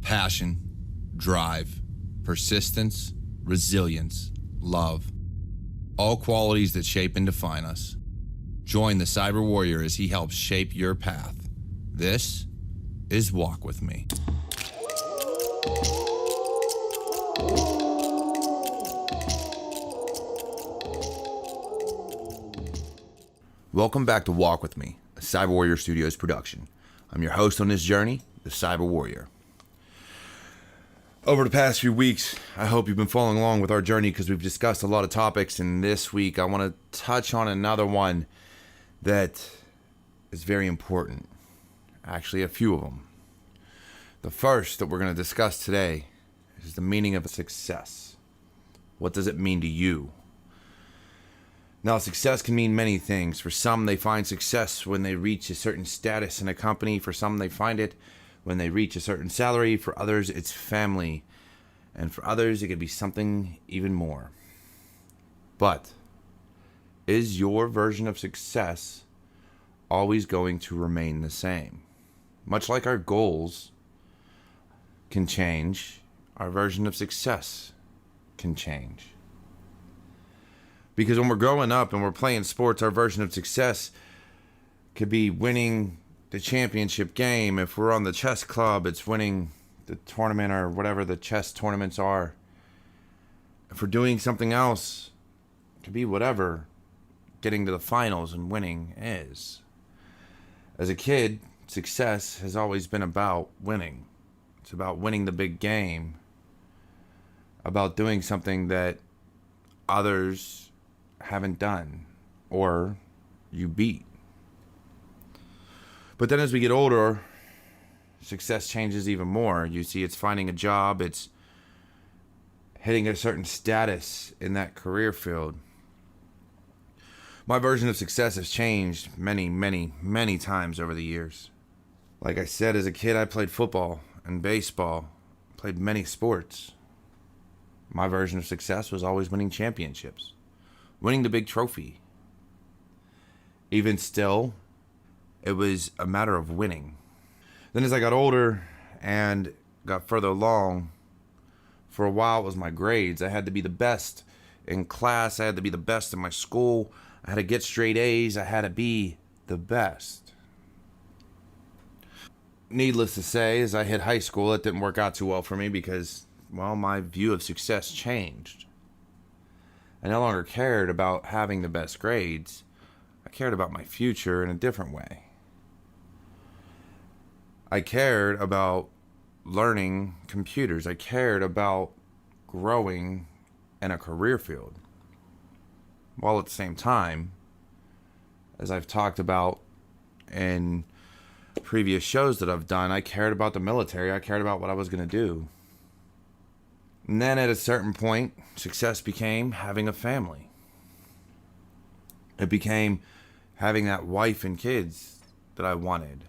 passion, drive, persistence, resilience, love. All qualities that shape and define us. Join the Cyber Warrior as he helps shape your path. This is Walk With Me. Welcome back to Walk With Me, a cyberwarriorstudios production. I'm your host on this journey, the Cyber Warrior. Over the past few weeks, I hope you've been following along with our journey because we've discussed a lot of topics, and this week I want to touch on another one that is very important. Actually, a few of them. The first that we're going to discuss today is the meaning of success. What does it mean to you? Now, success can mean many things. For some, they find success when they reach a certain status in a company. For some, they find it when they reach a certain salary. For others, it's family. And for others, it could be something even more. But is your version of success always going to remain the same? Much like our goals can change, our version of success can change. Because when we're growing up and we're playing sports, our version of success could be winning the championship game. If we're on the chess club, it's winning the tournament or whatever the chess tournaments are. If we're doing something else, it could be whatever getting to the finals and winning is. As a kid, success has always been about winning. It's about winning the big game, about doing something that others haven't done or you beat. But then as we get older, success changes even more. You see, it's finding a job, it's hitting a certain status in that career field. My version of success has changed many times over the years. Like I said, as a kid, I played football and baseball, played many sports. My version of success was always winning championships, winning the big trophy. Even still, it was a matter of winning. Then as I got older and got further along, for a while it was my grades. I had to be the best in class. I had to be the best in my school. I had to get straight A's. I had to be the best. Needless to say, as I hit high school, it didn't work out too well for me because, well, my view of success changed. I no longer cared about having the best grades. I cared about my future in a different way. I cared about learning computers. I cared about growing in a career field. While at the same time, as I've talked about in previous shows that I've done, I cared about the military. I cared about what I was going to do. And then at a certain point, success became having a family. It became having that wife and kids that I wanted.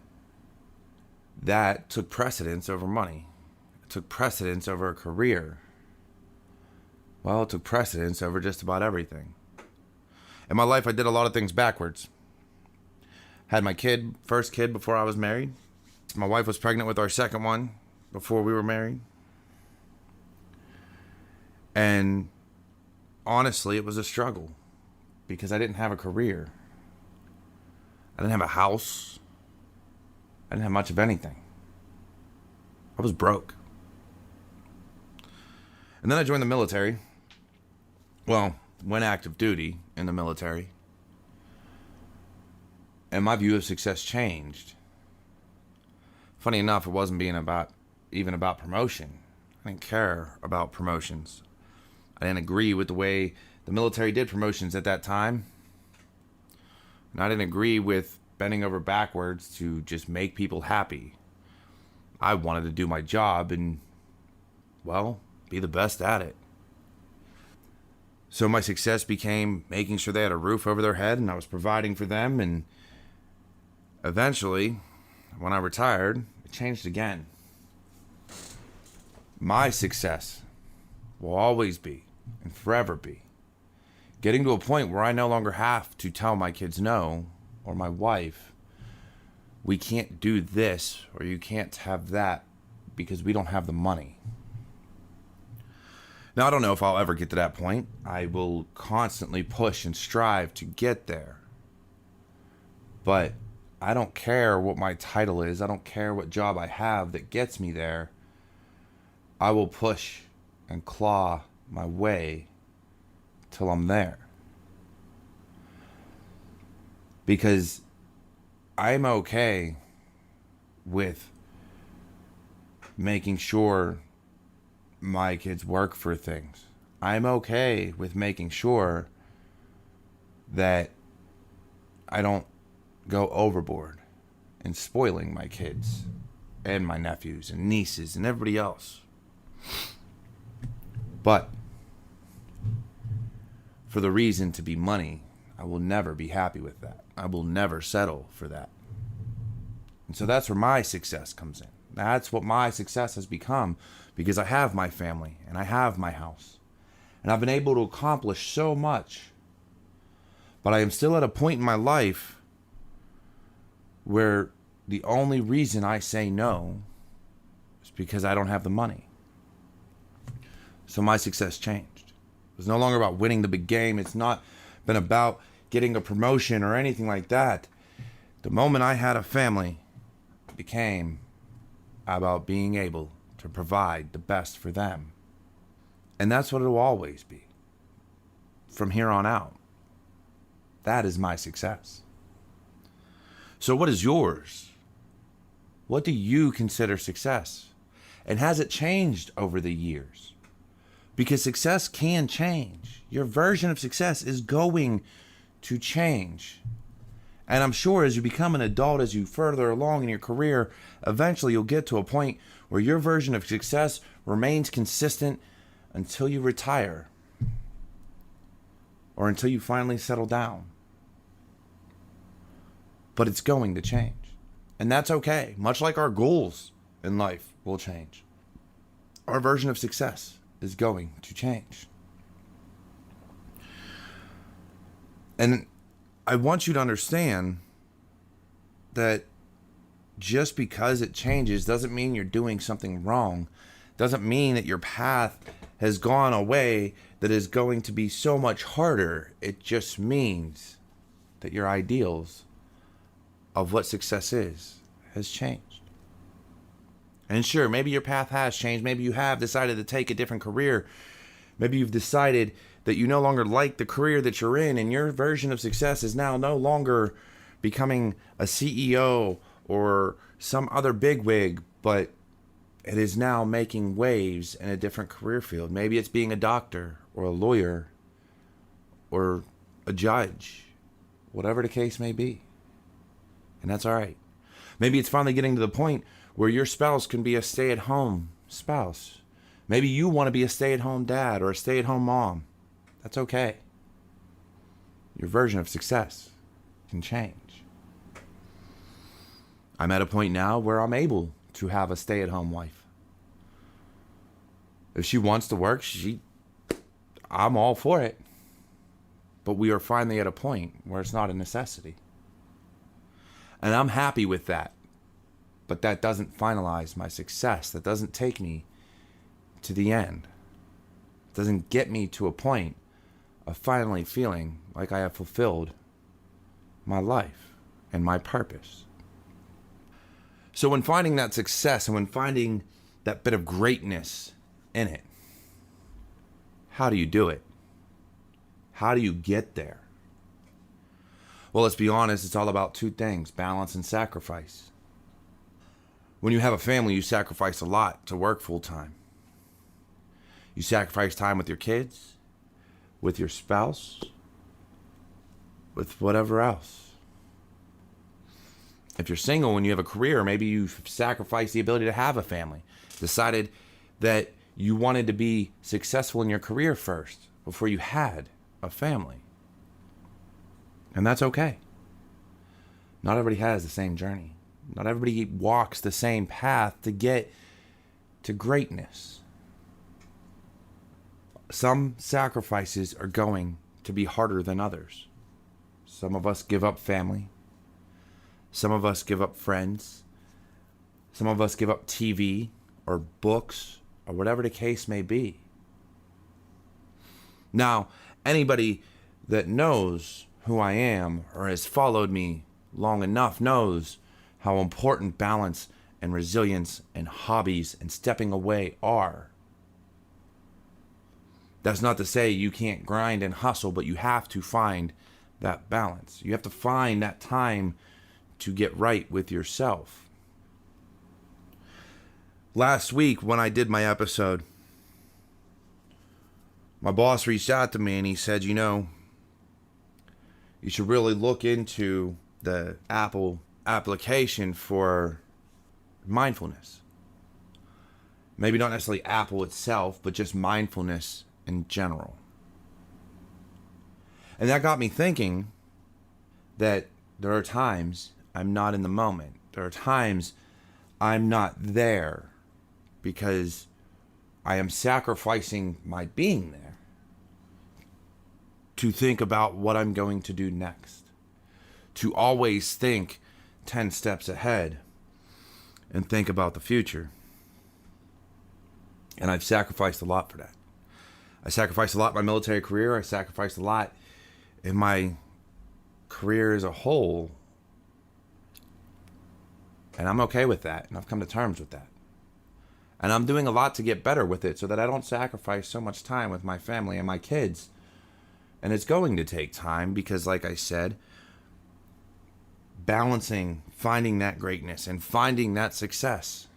That took precedence over money. It took precedence over a career. Well, it took precedence over just about everything. In my life, I did a lot of things backwards. Had my first kid before I was married. My wife was pregnant with our second one before we were married. And honestly, it was a struggle because I didn't have a career. I didn't have a house. I didn't have much of anything. I was broke. And then I joined the military. Well, went active duty in the military. And my view of success changed. Funny enough, it wasn't even about promotion. I didn't care about promotions. I didn't agree with the way the military did promotions at that time. And I didn't agree with bending over backwards to just make people happy. I wanted to do my job and, well, be the best at it. So my success became making sure they had a roof over their head and I was providing for them. And eventually, when I retired, it changed again. My success will always be and forever be getting to a point where I no longer have to tell my kids no, or my wife, we can't do this, or you can't have that because we don't have the money. Now, I don't know if I'll ever get to that point. I will constantly push and strive to get there. But I don't care what my title is. I don't care what job I have that gets me there. I will push and claw my way till I'm there. Because I'm okay with making sure my kids work for things. I'm okay with making sure that I don't go overboard in spoiling my kids and my nephews and nieces and everybody else. But for the reason to be money, I will never be happy with that. I will never settle for that. And so that's where my success comes in. That's what my success has become, because I have my family and I have my house. And I've been able to accomplish so much. But I am still at a point in my life where the only reason I say no is because I don't have the money. So my success changed. It's no longer about winning the big game. It's not been about getting a promotion or anything like that. The moment I had a family, it became about being able to provide the best for them. And that's what it will always be. From here on out. That is my success. So what is yours? What do you consider success? And has it changed over the years? Because success can change. Your version of success is going to change. And I'm sure as you become an adult, as you further along in your career, eventually you'll get to a point where your version of success remains consistent until you retire or until you finally settle down. But it's going to change. And that's okay. Much like our goals in life will change. Our version of success is going to change. And I want you to understand that just because it changes doesn't mean you're doing something wrong. Doesn't mean that your path has gone away that is going to be so much harder. It just means that your ideals of what success is has changed. And sure, maybe your path has changed. Maybe you have decided to take a different career. Maybe you've decided that you no longer like the career that you're in, and your version of success is now no longer becoming a CEO or some other bigwig, but it is now making waves in a different career field. Maybe it's being a doctor or a lawyer or a judge, whatever the case may be. And that's all right. Maybe it's finally getting to the point where your spouse can be a stay-at-home spouse. Maybe you want to be a stay-at-home dad or a stay-at-home mom. That's okay. Your version of success can change. I'm at a point now where I'm able to have a stay-at-home wife. If she wants to work, I'm all for it. But we are finally at a point where it's not a necessity. And I'm happy with that. But that doesn't finalize my success. That doesn't take me to the end. It doesn't get me to a point of finally feeling like I have fulfilled my life and my purpose. So when finding that success and when finding that bit of greatness in it, how do you do it? How do you get there? Well, let's be honest, it's all about two things: balance and sacrifice. When you have a family, you sacrifice a lot to work full time. You sacrifice time with your kids, with your spouse, with whatever else. If you're single and you have a career, maybe you've sacrificed the ability to have a family. Decided that you wanted to be successful in your career first before you had a family. And that's okay. Not everybody has the same journey. Not everybody walks the same path to get to greatness. Some sacrifices are going to be harder than others. Some of us give up family. Some of us give up friends. Some of us give up TV or books or whatever the case may be. Now, anybody that knows who I am or has followed me long enough knows how important balance and resilience and hobbies and stepping away are. That's not to say you can't grind and hustle, but you have to find that balance. You have to find that time to get right with yourself. Last week when I did my episode, my boss reached out to me and he said, you should really look into the Apple application for mindfulness. Maybe not necessarily Apple itself, but just mindfulness in general. And that got me thinking that there are times I'm not in the moment. There are times I'm not there because I am sacrificing my being there to think about what I'm going to do next, to always think 10 steps ahead and think about the future. And I've sacrificed a lot for that. I sacrificed a lot in my military career. I sacrificed a lot in my career as a whole. And I'm okay with that. And I've come to terms with that. And I'm doing a lot to get better with it so that I don't sacrifice so much time with my family and my kids. And it's going to take time because, like I said, balancing, finding that greatness and finding that success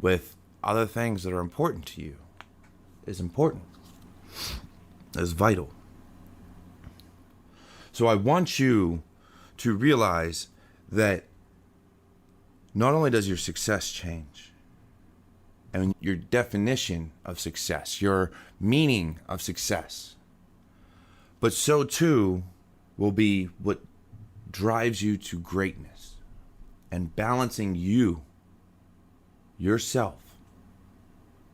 with other things that are important to you is important, is vital. So I want you to realize that not only does your success change, and your definition of success, your meaning of success, but so too will be what drives you to greatness and balancing yourself,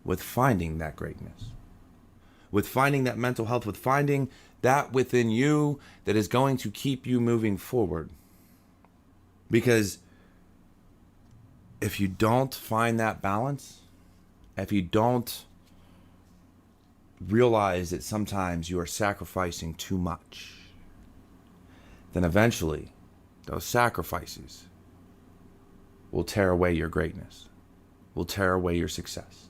with finding that greatness, with finding that mental health, with finding that within you that is going to keep you moving forward. Because if you don't find that balance, if you don't realize that sometimes you are sacrificing too much, then eventually those sacrifices will tear away your greatness, will tear away your success.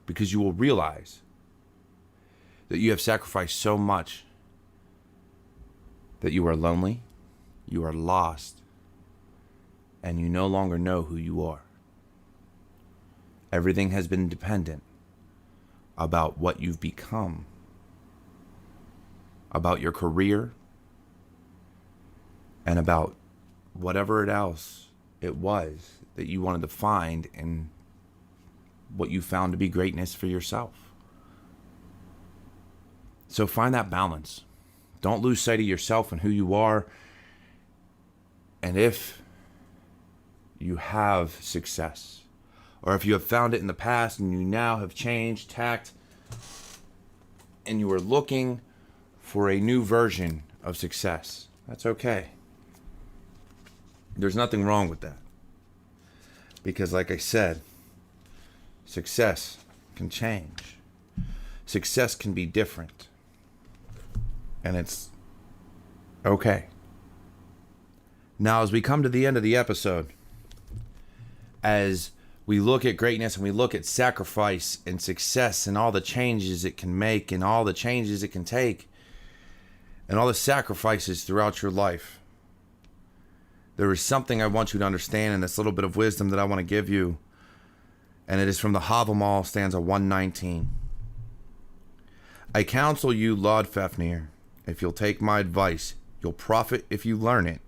Because you will realize that you have sacrificed so much that you are lonely, you are lost, and you no longer know who you are. Everything has been dependent about what you've become, about your career, and about whatever else it was that you wanted to find in what you found to be greatness for yourself. So find that balance. Don't lose sight of yourself and who you are. And if you have success, or if you have found it in the past and you now have changed tact and you are looking for a new version of success, that's okay. There's nothing wrong with that. Because like I said, success can change. Success can be different. And it's okay. Now, as we come to the end of the episode, as we look at greatness and we look at sacrifice and success and all the changes it can make and all the changes it can take and all the sacrifices throughout your life, there is something I want you to understand, and this little bit of wisdom that I want to give you, and it is from the Havamal, stanza 119. I counsel you, Lord Fafnir, if you'll take my advice, you'll profit if you learn it.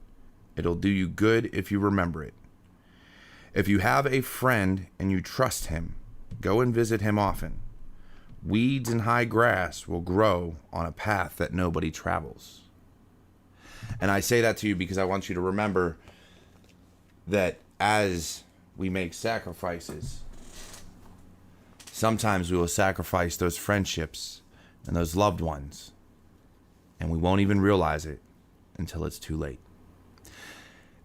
It'll do you good if you remember it. If you have a friend and you trust him, go and visit him often. Weeds and high grass will grow on a path that nobody travels. And I say that to you because I want you to remember that as we make sacrifices, sometimes we will sacrifice those friendships and those loved ones, and we won't even realize it until it's too late.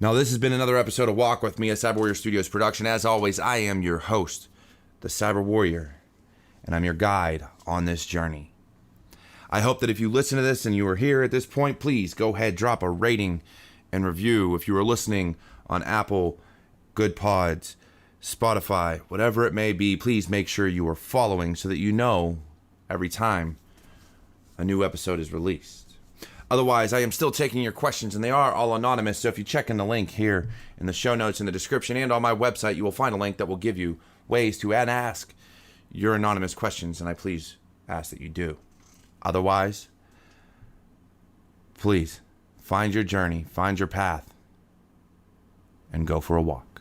Now, this has been another episode of Walk With Me, a Cyber Warrior Studios production. As always, I am your host, the Cyber Warrior, and I'm your guide on this journey. I hope that if you listen to this and you are here at this point, please go ahead, drop a rating and review. If you are listening on Apple, Good Pods, Spotify, whatever it may be, please make sure you are following so that you know every time a new episode is released. Otherwise, I am still taking your questions, and they are all anonymous. So if you check in the link here in the show notes in the description and on my website, you will find a link that will give you ways to ask your anonymous questions, and I please ask that you do. Otherwise, please find your journey, find your path, and go for a walk.